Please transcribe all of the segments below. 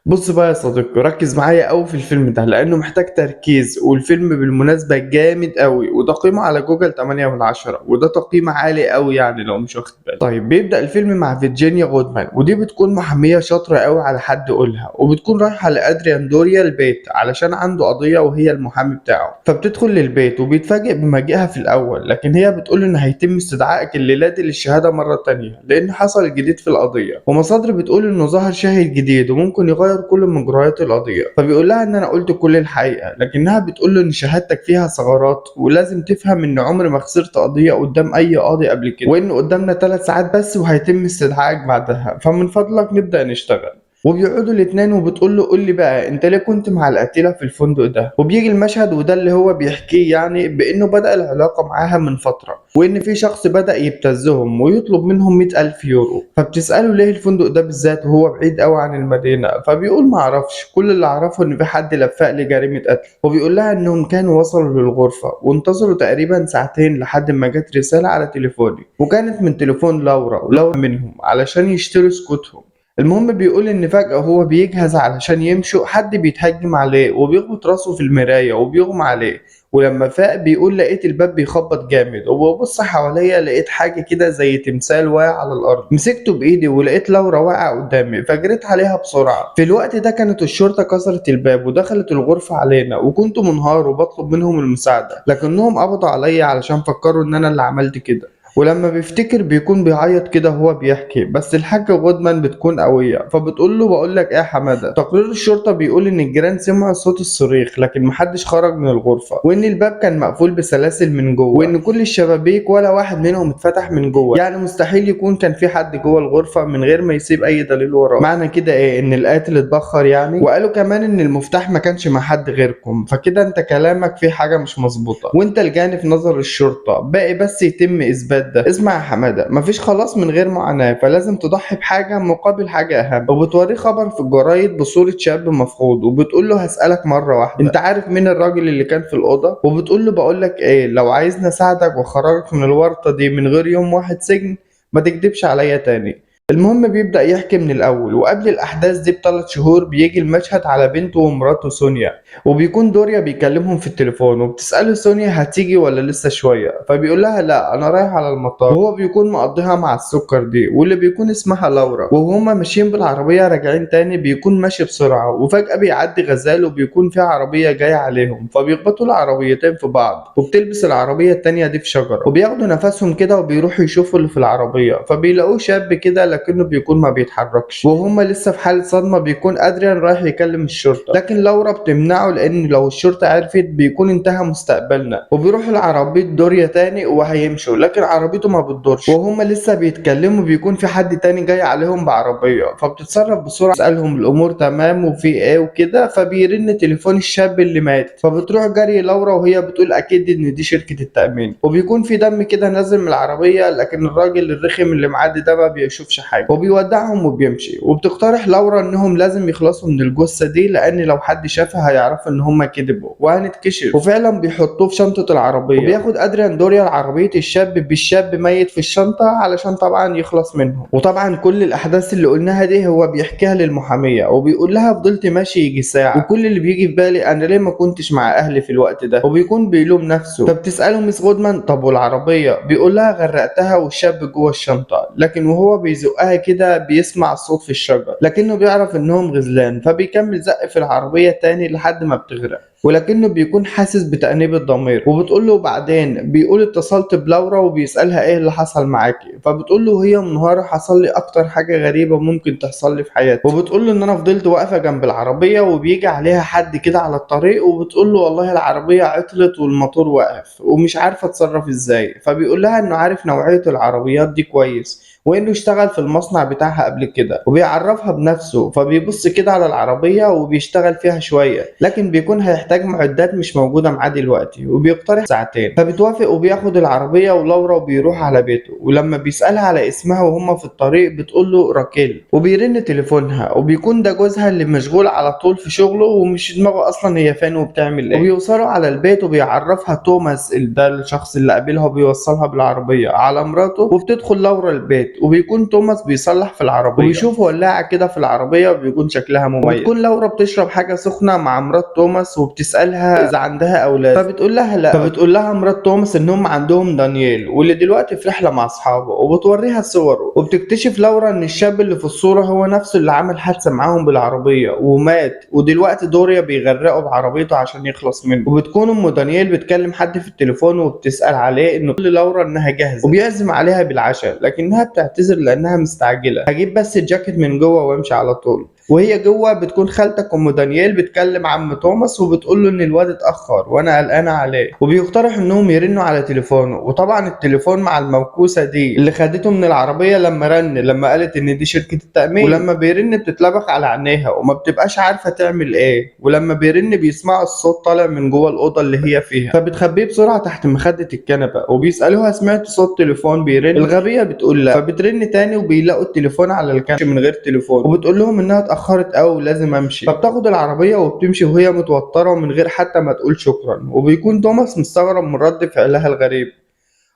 بص بقى يا صديقي، ركز معايا أوي في الفيلم ده لأنه محتاج تركيز، والفيلم بالمناسبة جامد أوي، وتقييمه على جوجل 8/10، وده تقييم عالي أوي يعني لو مش واخد بالك. طيب بيبدأ الفيلم مع فيرجينيا غودمان، ودي بتكون محامية شاطرة أوي على حد قولها، وبتكون رايحة لأدريان دوريا البيت علشان عنده قضية وهي المحامي بتاعه. فبتدخل للبيت وبيتفاجئ بمجيئها في الأول، لكن هي بتقول إن هيتم استدعائك الليلة دي للشهادة مرة تانية لأن حصل جديد في القضية، ومصادر بتقول إنه ظهر شاهد جديد وممكن يغير كل مجريات القضية. فبيقول لها إن أنا قلت كل الحقيقة، لكنها بتقول له إن شهادتك فيها ثغرات، ولازم تفهم إن عمري ما خسرت قضية قدام أي قاضي قبل كده، وإن قدامنا 3 ساعات بس وهيتم استدعائك بعدها، فمن فضلك نبدأ نشتغل. وبيقعدوا الاتنين وبتقول له قول لي بقى انت ليه كنت مع القتيلة في الفندق ده. وبيجي المشهد وده اللي هو بيحكيه، يعني بانه بدأ العلاقة معاها من فترة، وان في شخص بدأ يبتزهم ويطلب منهم 100,000 يورو. فبتسأله ليه الفندق ده بالذات وهو بعيد قوي عن المدينة، فبيقول ما اعرفش، كل اللي اعرفه ان في حد لفق لي جريمة قتل. وبيقول لها انهم كانوا وصلوا للغرفة وانتظروا تقريبا ساعتين لحد ما جت رسالة على تليفوني، وكانت من تليفون لورا، ولورا منهم علشان يشتروا سكوتهم. المهم بيقول إن فجأة وهو بيجهز علشان يمشوا حد بيتهجم عليه وبيخبط راسه في المراية وبيغمى عليه. ولما فاق بيقول لقيت الباب بيخبط جامد، وببص حواليا لقيت حاجة كده زي تمثال واقع على الأرض. مسكته بإيدي ولقيت لورا واقعة قدامي، فجريت عليها بسرعة. في الوقت ده كانت الشرطة كسرت الباب ودخلت الغرفة علينا، وكنت منهار وبطلب منهم المساعدة، لكنهم قبضوا عليا علشان فكروا إن أنا اللي عملت كده. ولما بيفتكر بيكون بيعيط كده وهو بيحكي، بس الحاجة غودمان بتكون قوية، فبتقول له بقول لك ايه يا حمادة. تقرير الشرطة بيقول ان الجيران سمعوا صوت الصريخ لكن محدش خرج من الغرفة، وان الباب كان مقفول بسلاسل من جوه، وان كل الشبابيك ولا واحد منهم اتفتح من جوه، يعني مستحيل يكون كان في حد جوه الغرفة من غير ما يسيب اي دليل وراه. معنى كده ايه؟ ان القاتل اتبخر يعني. وقالوا كمان ان المفتاح ما كانش مع حد غيركم، فكده انت كلامك فيه حاجة مش مظبوطة، وانت الجاني في نظر الشرطة، باقي بس يتم اثبات ده. اسمع يا حمادة، مفيش خلاص من غير معاناة، فلازم تضحي بحاجة مقابل حاجة أهم. وبتوريه خبر في الجرايد بصورة شاب مفقود، وبتقول له هسألك مرة واحدة، أنت عارف مين الراجل اللي كان في الأوضة؟ وبتقول له بقول لك إيه، لو عايزني أساعدك وأخرجك من الورطة دي من غير يوم واحد سجن ما تكدبش عليا تاني. المهم بيبدأ يحكي من الأول، وقبل الأحداث دي ب3 شهور بيجي المشهد على بنته ومراته سونيا، وبيكون دوريا بيكلمهم في التليفون، وبتسأله سونيا هتيجي ولا لسه شوية، فبيقول لها لا أنا رايح على المطار. وهو بيكون مقضيها مع السكر دي واللي بيكون اسمها لورا. وهما ماشيين بالعربية راجعين تاني بيكون ماشي بسرعة، وفجأة بيعدي غزال وبيكون في عربية جاية عليهم، فبيخبطوا العربيتين في بعض، وبتلبس العربية التانية دي في شجرة، وبياخدوا نفسهم كده وبيروحوا يشوفوا اللي في العربية، فبيلاقوه شاب كده لكنه بيكون ما بيتحركش. وهما لسه في حالة صدمة بيكون أدريان رايح يكلم الشرطة، لكن لورا بتمنعه لأن لو الشرطة عرفت بيكون انتهى مستقبلنا. وبيروح لعربية دوريا تاني وهيمشوا، لكن عربيته ما بتدورش. وهما لسه بيتكلموا بيكون في حد تاني جاي عليهم بعربية، فبتتصرف بسرعة تسألهم الأمور تمام وفي إيه وكده، فبيرن تليفون الشاب اللي مات. فبتروح جري لورا وهي بتقول أكيد إن دي شركة التأمين. وبيكون في دم كده نازل من العربية، لكن الراجل الرخم اللي معدي ده ما بيشوفش حاجة وبيودعهم وبيمشي. وبتقترح لورا انهم لازم يخلصوا من الجثة دي لان لو حد شافها هيعرف ان هم كذبوا وهنتكشف. وفعلا بيحطوه في شنطة العربية، وبياخد ادريان دوريا عربية الشاب بالشاب ميت في الشنطة علشان طبعا يخلص منهم. وطبعا كل الاحداث اللي قلناها دي هو بيحكيها للمحامية، وبيقول لها فضلت ماشي يجي ساعة، وكل اللي بيجي في بالي انا ليه ما كنتش مع اهلي في الوقت ده. وبيكون بيلوم نفسه. فبتسأله مس غودمان طب والعربية؟ بيقول لها غرقتها والشاب جوه الشنطة، لكن وهو بيزقها كده بيسمع الصوت في الشجر، لكنه بيعرف انهم غزلان، فبيكمل زق في العربية تاني لحد ما بتغرق، ولكنه بيكون حاسس بتأنيب الضمير. وبتقول له بعدين، بيقول اتصلت بلورا وبيسألها ايه اللي حصل معاكي، فبتقول له وهي منهارة حصل لي اكتر حاجة غريبة ممكن تحصل لي في حياتي. وبتقول له ان انا فضلت واقفة جنب العربية وبيجي عليها حد كده على الطريق، وبتقول له والله العربية عطلت والموتور واقف ومش عارفة اتصرف ازاي. فبيقول لها انه عارف نوعية العربيات دي كويس وانه اشتغل في المصنع بتاعها قبل كده، وبيعرفها بنفسه. فبيبص كده على العربية وبيشتغل فيها شوية، لكن بيكون هيحتاج معدات مش موجودة معاه دلوقتي، وبيقترح ساعتين. فبتوافق وبياخد العربية ولورا وبيروح على بيته. ولما بيسألها على اسمها وهم في الطريق بتقول له راكيل، وبيرن تليفونها، وبيكون ده جوزها اللي مشغول على طول في شغله ومش دماغه اصلا هي فين وبتعمل ايه. وبيوصلوا على البيت وبيعرفها توماس ده الشخص اللي قابلها وبيوصلها بالعربية على مراته، وبتدخل لورا البيت وبيكون توماس بيصلح في العربية وبيشوف ولاعة كده في العربية وبيكون شكلها مميز. وبتكون لورا بتشرب حاجة سخنة مع مرات توماس وبتسألها إذا عندها أولاد، فبتقول لها لا. فبتقول لها مرات توماس إنهم عندهم دانيال واللي دلوقتي في رحلة مع أصحابه، وبتوريها صوره. وبتكتشف لورا إن الشاب اللي في الصورة هو نفسه اللي عمل حادثة معاهم بالعربية ومات، ودلوقتي دوريا بيغرقه بعربيته عشان يخلص منه. وبتكون أم دانيال بتكلم حد في التليفون وبتسأل عليه إنه يقول لورا إنها جاهزة وبيعزم عليها بالعشاء، لكنها بتعتذر لأنها مستعجلة. هجيب بس الجاكيت من جوه وامشي على طول. وهي جوه بتكون خالتك ام دانيال بتكلم عم توماس وبتقول له ان الواد اتاخر وانا قلقانه عليه، وبيقترح انهم يرنوا على تليفونه. وطبعا التليفون مع الموكوسه دي اللي خدته من العربيه لما قالت ان دي شركه التامين، ولما بيرن بتتلبخ على عينيها وما بتبقاش عارفه تعمل ايه. ولما بيرن بيسمعوا الصوت طالع من جوه الاوضه اللي هي فيها، فبتخبيه بسرعه تحت مخده الكنبه. وبيسالوها سمعت صوت تليفون بيرن؟ الغبيه بتقول لا. فبترن تاني وبيلاقوا التليفون على الكنبه من غير تليفون، وبتقول لهم انها اتأخرت أوي ولازم أمشي. فبتاخد العربية وبتمشي وهي متوترة ومن غير حتى ما تقول شكرا. وبيكون توماس مستغرب من رد فعلها الغريب.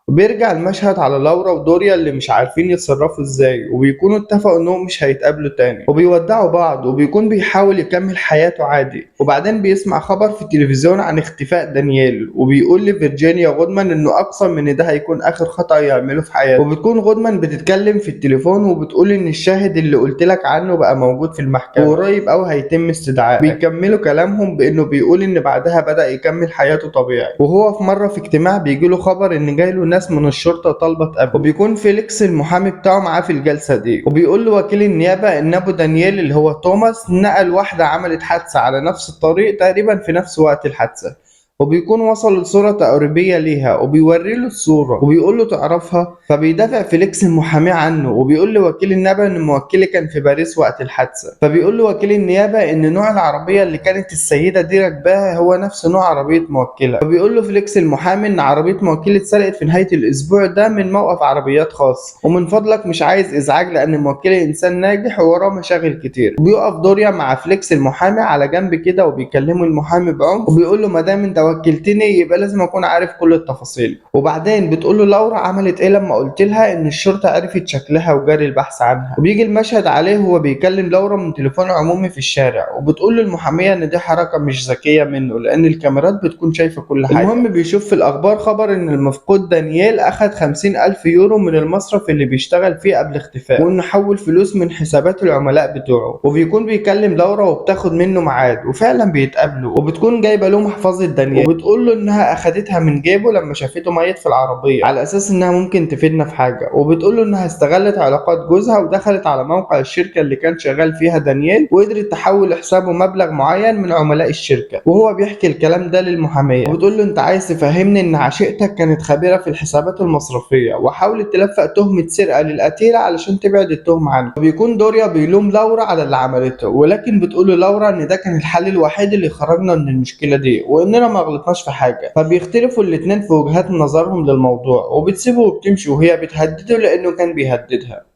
وبيرجع المشهد على لورا ودوريا اللي مش عارفين يتصرفوا ازاي، وبيكونوا اتفقوا انهم مش هيتقابلوا تاني وبيودعوا بعض. وبيكون بيحاول يكمل حياته عادي. وبعدين بيسمع خبر في التلفزيون عن اختفاء دانيال، وبيقول لفيرجينيا غودمان انه اقسم ان ده هيكون اخر خطأ يعمله في حياته. وبتكون غودمان بتتكلم في التليفون وبتقول ان الشاهد اللي قلت لك عنه بقى موجود في المحكمة وقريب او هيتم استدعائه. بيكملوا كلامهم بانه بيقول ان بعدها بدأ يكمل حياته طبيعي. وهو في مرة في اجتماع بيجيله خبر ان جايله ناس من الشرطة طالبة تقابله، وبيكون فيليكس المحامي بتاعه معاه في الجلسة دي. وبيقول له وكيل النيابة ان ابو دانيال اللي هو توماس نقل واحدة عملت حادثة على نفس الطريق تقريبا في نفس وقت الحادثة. وبيكون وصل لصورة تقريبية ليها وبيوري له الصورة وبيقول له تعرفها؟ فبيدافع فيليكس المحامي عنه وبيقول لوكيل النيابة ان موكلي كان في باريس وقت الحادثة. فبيقول له وكيل النيابة ان نوع العربية اللي كانت السيدة دي راكباها هو نفس نوع عربية موكلة. فبيقول له فيليكس المحامي ان عربية موكلي اتسرقت في نهاية الاسبوع ده من موقف عربيات خاص، ومن فضلك مش عايز ازعاج لان موكلي انسان ناجح ووراه مشاغل كتير. بيقف دوريا مع فيليكس المحامي على جنب كده وبيكلموا المحامي بعمق وبيقول له ما دام انت وكلتني يبقى لازم اكون عارف كل التفاصيل. وبعدين بتقول له لورا عملت ايه لما قلت لها ان الشرطه عرفت شكلها وجاري البحث عنها. وبيجي المشهد عليه وهو بيكلم لورا من تليفون عمومي في الشارع، وبتقول له المحاميه ان دي حركه مش ذكيه منه لان الكاميرات بتكون شايفه كل حاجه. المهم بيشوف في الاخبار خبر ان المفقود دانيال اخد 50,000 يورو من المصرف اللي بيشتغل فيه قبل اختفائه، وانه حول فلوس من حسابات العملاء بتوعه. وبيكون بيكلم لورا وبتاخد منه ميعاد وفعلا بيتقابلوا. وبتكون جايبه له محفظه دانيال وبتقول له انها اخدتها من جيبه لما شافته ميت في العربيه على اساس انها ممكن تفيدنا في حاجه. وبتقول له انها استغلت علاقات جوزها ودخلت على موقع الشركه اللي كان شغال فيها دانيال وقدرت تحول لحسابه مبلغ معين من عملاء الشركه. وهو بيحكي الكلام ده للمحاميه وبتقول له انت عايز تفهمني ان عشيقتك كانت خبيره في الحسابات المصرفيه وحاولت تلفق تهمه سرقه للقتيله علشان تبعد التهمه عنه. وبيكون دوريا بيلوم لورا على اللي عملته، ولكن بتقول له لورا ان ده كان الحل الوحيد اللي خرجنا من المشكله دي واننا ما غلطناش في حاجه. فبيختلفوا الاتنين في وجهات نظرهم للموضوع وبتسيبه وبتمشي وهي بتهدده لانه كان بيهددها.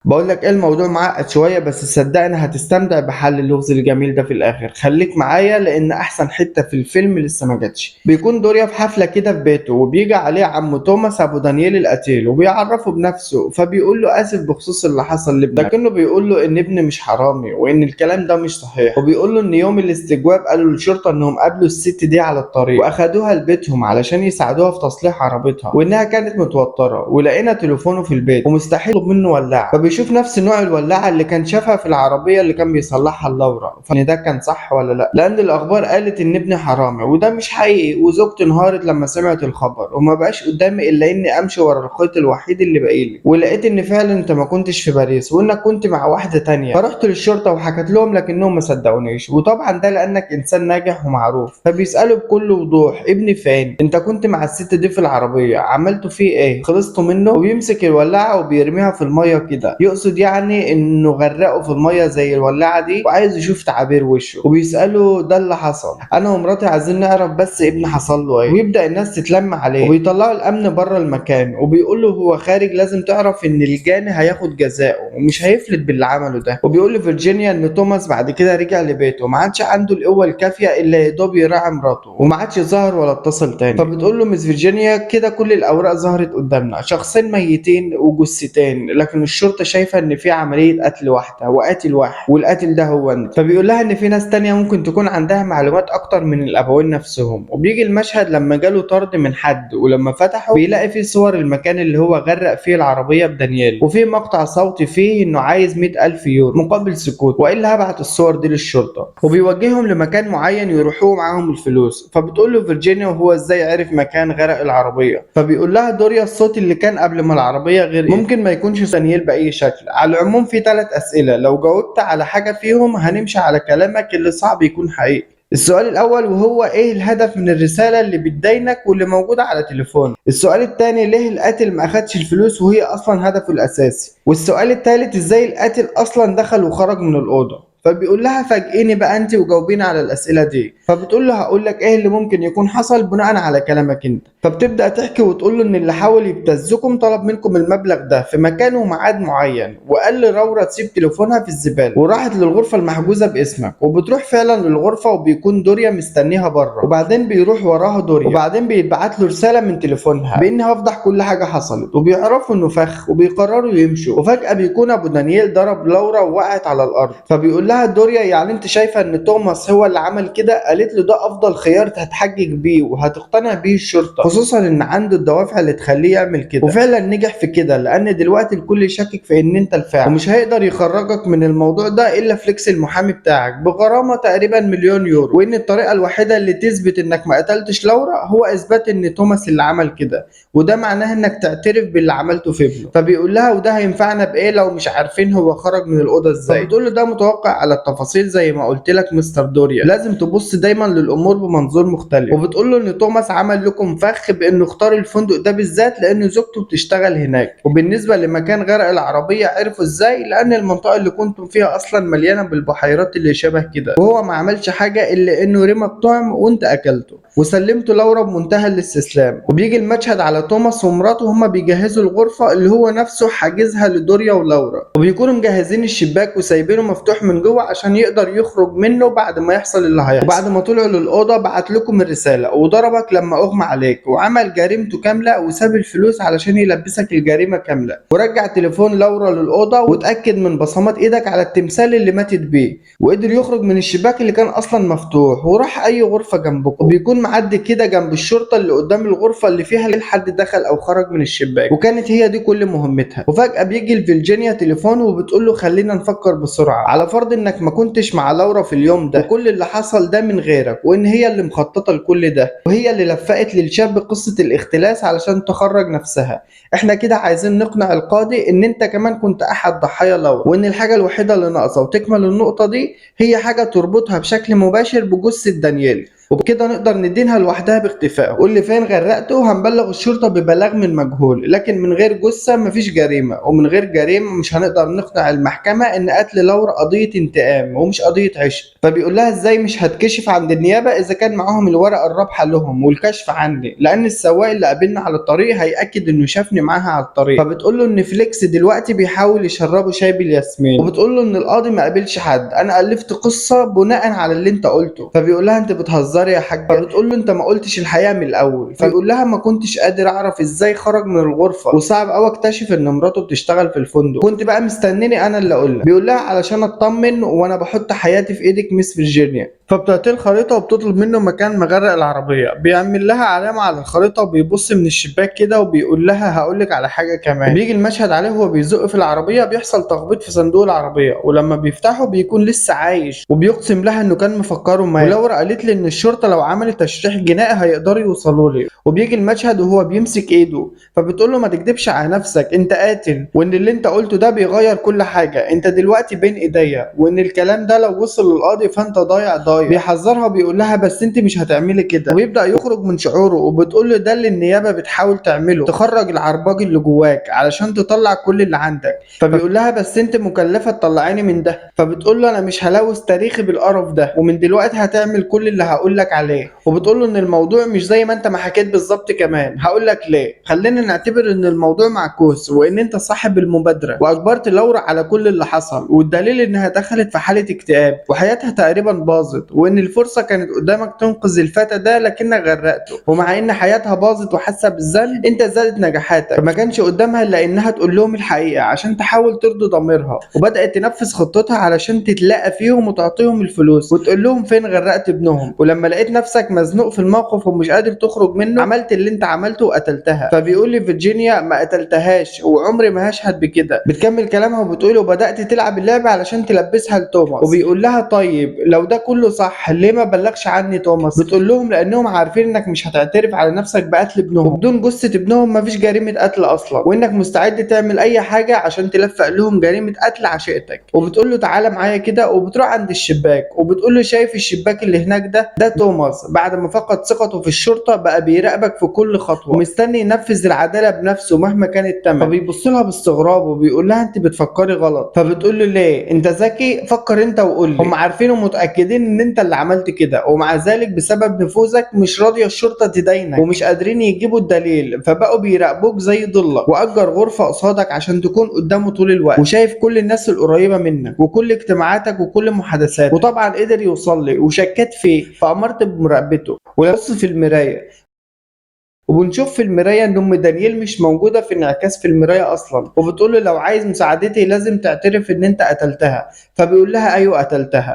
بقول لك ايه، الموضوع معقد شويه بس صدقني هتستمتع بحل اللغز الجميل ده في الاخر. خليك معايا لان احسن حته في الفيلم لسه ما جاتش. بيكون دوريا في حفله كده في بيته وبيجي عليه عم توماس ابو دانيال القتيل وبيعرفه بنفسه. فبيقول له اسف بخصوص اللي حصل لابنك، لكنه بيقول له ان ابني مش حرامي وان الكلام ده مش صحيح. وبيقول له ان يوم الاستجواب قالوا للشرطه انهم قابلوا الست دي على الطريق واخدوها لبيتهم علشان يساعدوها في تصليح عربيتها وانها كانت متوتره، ولقينا تليفونه في البيت ومستحيل يطلب منه ولاعه. فبيشوف نفس نوع الولاعه اللي كان شافها في العربيه اللي كان بيصلحها لورا. فان ده كان صح ولا لا؟ لان الاخبار قالت ان ابني حرامي وده مش حقيقي. وزوجتي انهارت لما سمعت الخبر وما بقاش قدامي الا اني امشي ورا الخيط الوحيد اللي باقي لي، ولقيت ان فعلا انت ما كنتش في باريس وانك كنت مع واحده تانية. فرحت للشرطه وحكت لهم لكنهم ما صدقونيش، وطبعا ده لانك انسان ناجح ومعروف. فبيسالوا بكل وضوح ابني فين؟ انت كنت مع الست دي في العربيه، عملتوا فيه ايه؟ خلصتوا منه؟ وبيمسك الولاعه وبيرميها في الميه كده. يقصد يعني انه غرقه في الميه زي الولاعه دي وعايز يشوف تعابير وشه، وبيساله ده اللي حصل، انا ومراتي عايزين نعرف بس ابني حصل له ايه. ويبدا الناس تتلم عليه وبيطلعوا الامن بره المكان وبيقول له هو خارج لازم تعرف ان الجاني هياخد جزاءه ومش هيفلت باللي عمله ده. وبيقول لفيرجينيا ان توماس بعد كده رجع لبيته ما عادش عنده القوه الكافيه الا يا دوب يراعي مراته وما عادش ظهر ولا اتصل تاني. فبتقول له مس فيرجينيا كده كل الاوراق ظهرت قدامنا، شخصين ميتين وجثتين، لكن الشرطه شايفه ان في عمليه قتل واحده وقاتل واحد والقاتل ده هو انت. فبيقول لها ان في ناس تانية ممكن تكون عندها معلومات اكتر من الابوين نفسهم. وبيجي المشهد لما جاله طرد من حد ولما فتحه بيلاقي فيه صور المكان اللي هو غرق فيه العربيه بدانييل، وفي مقطع صوتي فيه انه عايز 100,000 يورو مقابل سكوت والا هبعت الصور دي للشرطه. وبيوجههم لمكان معين يروحوا معاهم الفلوس. فبتقول له فيرجينيا وهو ازاي عرف مكان غرق العربيه. فبيقول لها دوريا الصوت اللي كان قبل ما العربيه غرقت ممكن ما يكونش دانييل باي شكل. على العموم في 3 اسئله، لو جاوبت على حاجه فيهم هنمشي على كلامك اللي صعب يكون حقيقي. السؤال الاول وهو ايه الهدف من الرساله اللي بتدينك واللي موجوده على تليفونك. السؤال الثاني ليه القاتل ما اخدش الفلوس وهي اصلا هدفه الاساسي. والسؤال الثالث ازاي القاتل اصلا دخل وخرج من الاوضه. فبيقول لها فاجئيني بقى انت وجاوبيني على الاسئله دي. فبتقول له هقول لك ايه اللي ممكن يكون حصل بناء على كلامك انت. فبتبدا تحكي وتقول له ان اللي حاول يبتزكم طلب منكم المبلغ ده في مكان وميعاد معين، وقال لرورا تسيب تليفونها في الزباله وراحت للغرفه المحجوزه باسمك. وبتروح فعلا للغرفه وبيكون دوريا مستنيها بره، وبعدين بيروح وراها دوريا وبعدين بيتبعت له رساله من تليفونها بان هفضح كل حاجه حصلت. وبيعرفوا انه فخ وبيقرروا يمشوا. وفجاه بيكون ابو دانييل ضرب لورا ووقعت على الارض. فبيقول لها دوريا يعني انت شايفه ان توماس هو اللي عمل كده؟ قالت له ده افضل خيار هتحجج بيه وهتقتنع بيه الشرطه، خصوصا ان عنده الدوافع اللي تخليه يعمل كده. وفعلا نجح في كده لان دلوقتي الكل يشكك في ان انت الفاعل ومش هيقدر يخرجك من الموضوع ده الا فليكس المحامي بتاعك بغرامه تقريبا 1,000,000 يورو. وان الطريقه الوحيده اللي تثبت انك ما قتلتش لورا هو اثبات ان توماس اللي عمل كده، وده معناه انك تعترف باللي عملته في ابنه. فبيقول لها وده هينفعنا بايه لو مش عارفين هو خرج من الاوضه ازاي. فبتقول له ده متوقع على التفاصيل زي ما قلت لك مستر دوريا، لازم تبص دايما للامور بمنظور مختلف. وبتقول له ان توماس عمل لكم فخ بانه اختار الفندق ده بالذات لان زوجته بتشتغل هناك. وبالنسبه لمكان غرق العربيه عرفوا ازاي؟ لان المنطقه اللي كنتم فيها اصلا مليانه بالبحيرات اللي شبه كده، وهو ما عملش حاجه الا انه رمى الطعم وانت اكلته وسلمته لورا بمنتهى الاستسلام. وبيجي المشهد على توماس ومراته هما بيجهزوا الغرفه اللي هو نفسه حاجزها لدوريا ولورا، وبيكونوا مجهزين الشباك وسايبينه مفتوح من جوه عشان يقدر يخرج منه بعد ما يحصل اللي هيحصل. وبعد ما طلعوا للاوضه بعت لكم الرساله وضربك لما اغمى عليك وعمل جريمته كامله وساب الفلوس علشان يلبسك الجريمه كامله، ورجع تليفون لورا للاوضه وتاكد من بصمات ايدك على التمثال اللي ماتت بيه، وقدر يخرج من الشباك اللي كان اصلا مفتوح وراح اي غرفه جنبكم. وبيكون معدي كده جنب الشرطه اللي قدام الغرفه اللي فيها حد دخل او خرج من الشباك، وكانت هي دي كل مهمتها. وفجاه بيجي لفيرجينيا تليفون وبتقول له خلينا نفكر بسرعه، على فرض انك ما كنتش مع لورا في اليوم ده وكل اللي حصل ده من غيرك، وان هي اللي مخططه لكل ده وهي اللي لفقت للشاب قصه الاختلاس علشان تخرج نفسها. احنا كده عايزين نقنع القاضي ان انت كمان كنت احد ضحايا لورا، وان الحاجه الوحيده اللي ناقصه وتكمل النقطه دي هي حاجه تربطها بشكل مباشر بجثه دانييل، وبكده نقدر ندينها لوحدها باختفائه. قول لي فين غرقته هنبلغ الشرطه ببلاغ من مجهول، لكن من غير جثه مفيش جريمه، ومن غير جريمه مش هنقدر نقنع المحكمه ان قتل لورا قضيه انتقام ومش قضيه عشق. فبيقول لها ازاي مش هتكشف عند النيابه اذا كان معاهم الورقه الرابحه لهم والكشف عني، لان السواق اللي قابلنا على الطريق هياكد انه شافني معاها على الطريق. فبتقول له ان فليكس دلوقتي بيحاول يشربوا شاي بالياسمين، وبتقول له ان القاضي ما قابلش حد، انا الفت قصه بناء على اللي انت قلته. فبيقول لها انت بتهزري يا حاج. فبتقول له انت ما قلتش الحقيقه من الاول. فبيقول لها ما كنتش قادر اعرف ازاي خرج من الغرفه، وصعب قوي اكتشف ان مراته بتشتغل في الفندق، كنت بقى مستنيني انا اللي اقول لك. بيقول لها علشان اطمن وانا بحط حياتي في ايدك مس فيرجينيا. فبتعطيه الخريطه وبتطلب منه مكان مغرق العربيه، بيعمل لها علامه على الخريطه وبيبص من الشباك كده وبيقول لها هقولك على حاجه كمان. بيجي المشهد عليه وهو بيزق في العربيه بيحصل تخبيط في صندوق العربيه، ولما بيفتحه بيكون لسه عايش، وبيقسم لها انه كان مفكره مات. ولورا قالت لي ان الشرطه لو عملت تشريح جنائي هيقدروا يوصلوا لي. وبيجي المشهد وهو بيمسك ايده فبتقول له ما تكدبش على نفسك، انت قاتل، وان اللي انت قلته ده بيغير كل حاجه، انت دلوقتي بين ايديا، وان الكلام ده لو وصل للقاضي فانت ضايع. ضايع. بيحذرها وبيقول لها بس انت مش هتعملي كده، وبيبدا يخرج من شعوره وبتقول له ده اللي النيابه بتحاول تعمله، تخرج العرباج اللي جواك علشان تطلع كل اللي عندك. فبيقول لها بس انت مكلفه تطلعيني من ده. فبتقول له انا مش هلوث تاريخي بالقرف ده، ومن دلوقتي هتعمل كل اللي هقول لك عليه. وبتقول له ان الموضوع مش زي ما انت ما حكيت بالظبط، كمان هقول لك ليه. خلينا نعتبر ان الموضوع معكوس وان انت صاحب المبادره، واجبرت لورا على كل اللي حصل، والدليل انها دخلت في حاله اكتئاب وحياتها تقريبا باظت، وان الفرصه كانت قدامك تنقذ الفتى ده لكنك غرقته. ومع ان حياتها باظت وحاسه بالذنب، انت زادت نجاحاتك، فما كانش قدامها الا انها تقول لهم الحقيقه عشان تحاول ترضي ضميرها. وبدات تنفذ خطتها علشان تتلاقى فيهم وتعطيهم الفلوس وتقول لهم فين غرقت ابنهم. ولما لقيت نفسك مزنوق في الموقف ومش قادر تخرج منه، عملت اللي انت عملته وقتلتها. فبيقول لي فيرجينيا ما قتلتهاش وعمري ما هشهد بكده. بتكمل كلامها وبتقول وبدات تلعب اللعبه علشان تلبسها لتوماس، وبيقول لها طيب لو ده كله صح ليه ما بلغش عني توماس؟ بتقول لهم لانهم عارفين انك مش هتعترف على نفسك بقتل ابنهم، وبدون جثه ابنهم مفيش جريمه قتل اصلا، وانك مستعد تعمل اي حاجه عشان تلفق لهم جريمه قتل عشيقتك. وبتقول له تعالى معايا كده، وبتروح عند الشباك وبتقول له شايف الشباك اللي هناك ده توماس بعد ما فقد ثقته في الشرطه بقى بيراقبك في كل خطوه ومستني ينفذ العداله بنفسه مهما كان الثمن. فبيبص لها باستغراب وبيقول لها انت بتفكري غلط. فبتقول له ليه؟ انت ذكي، فكر انت وقول لي. هم عارفين ومتاكدين ان انت اللي عملت كده، ومع ذلك بسبب نفوذك مش راضيه الشرطه تدينك ومش قادرين يجيبوا الدليل، فبقوا بيراقبوك زي ضلك. واجر غرفه قصادك عشان تكون قدامه طول الوقت وشايف كل الناس القريبه منك وكل اجتماعاتك وكل محادثاتك. وطبعا قدر يوصل لي وشكيت فيه فامرت بمراقبته. ويبص في المرايه وبنشوف في المرايه ان ام دانيال مش موجوده في انعكاس في المرايه اصلا، وبتقول له لو عايز مساعدتي لازم تعترف ان انت قتلتها. فبيقول لها ايوه قتلتها.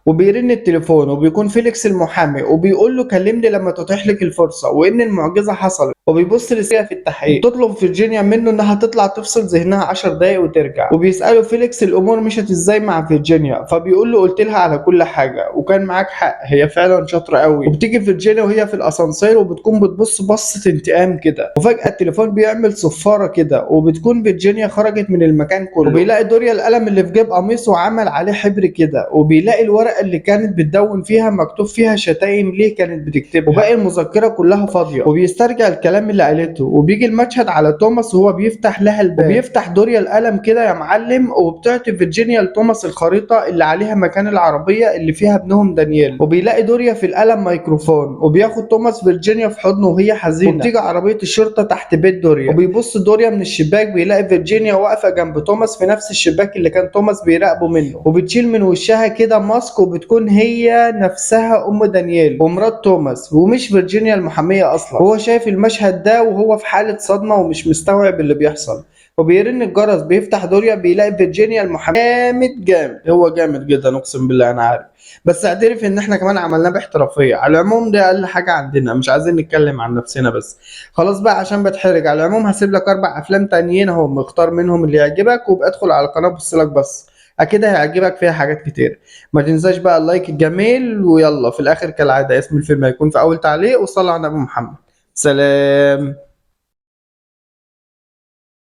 وبيرن التليفون وبيكون فيليكس المحامي وبيقول له كلمني لما تتيح لك الفرصه وان المعجزه حصلت. وبيبص لسيا في التحقيق تطلب فيرجينيا منه انها تطلع تفصل ذهنها 10 دقايق وترجع. وبيساله فيليكس الامور مشت ازاي مع فيرجينيا، فبيقول له قلت لها على كل حاجه وكان معاك حق، هي فعلا شاطره قوي. وبتيجي فيرجينيا وهي في الاسانسير وبتكون بتبص بصه انتقام كده، وفجاه التليفون بيعمل صفاره كده وبتكون فيرجينيا خرجت من المكان كله. وبيلاقي دوريا القلم اللي في جيب قميصه وعمل عليه حبر كده، وبيلاقي الورقه اللي كانت بتدون فيها مكتوب فيها شتايم ليه كانت بتكتبها، وباقي المذكره كلها فاضيه. وبيسترجع الكلام اللي قالته، وبيجي المشهد على توماس وهو بيفتح لها الباب، وبيفتح دوريا القلم كده يا معلم، وبتعطي فيرجينيا لتوماس الخريطه اللي عليها مكان العربيه اللي فيها ابنهم دانيال. وبيلاقي دوريا في القلم ميكروفون، وبياخد توماس فيرجينيا في حضنه وهي حزينه، وبتيجي عربيه الشرطه تحت بيت دوريا، وبيبص دوريا من الشباك بيلاقي فيرجينيا واقفه جنب توماس في نفس الشباك اللي كان توماس بيراقبه منه، وبتشيل من وشها كده ماسك وبتكون هي نفسها ام دانيال ومرات توماس ومش فيرجينيا المحاميه اصلا. هو شايف المشهد ده وهو في حاله صدمه ومش مستوعب اللي بيحصل. وبيرن الجرس بيفتح دوريا بيلاقي فيرجينيا المحاميه. جامد هو جامد جدا اقسم بالله انا عارف، بس اعترف ان احنا كمان عملناه باحترافيه. على العموم ده اقل حاجه عندنا، مش عايزين نتكلم عن نفسنا بس. خلاص بقى عشان بتحرج. على العموم هسيب لك 4 افلام تانيين اهو، مختار منهم اللي يعجبك وبادخل على القناه بص لك بس، اكيد هيعجبك فيها حاجات كتير. ما تنساش بقى اللايك الجميل، ويلا في الاخر كالعاده اسم الفيلم هيكون في اول تعليق، وصلى على النبي محمد. سلام.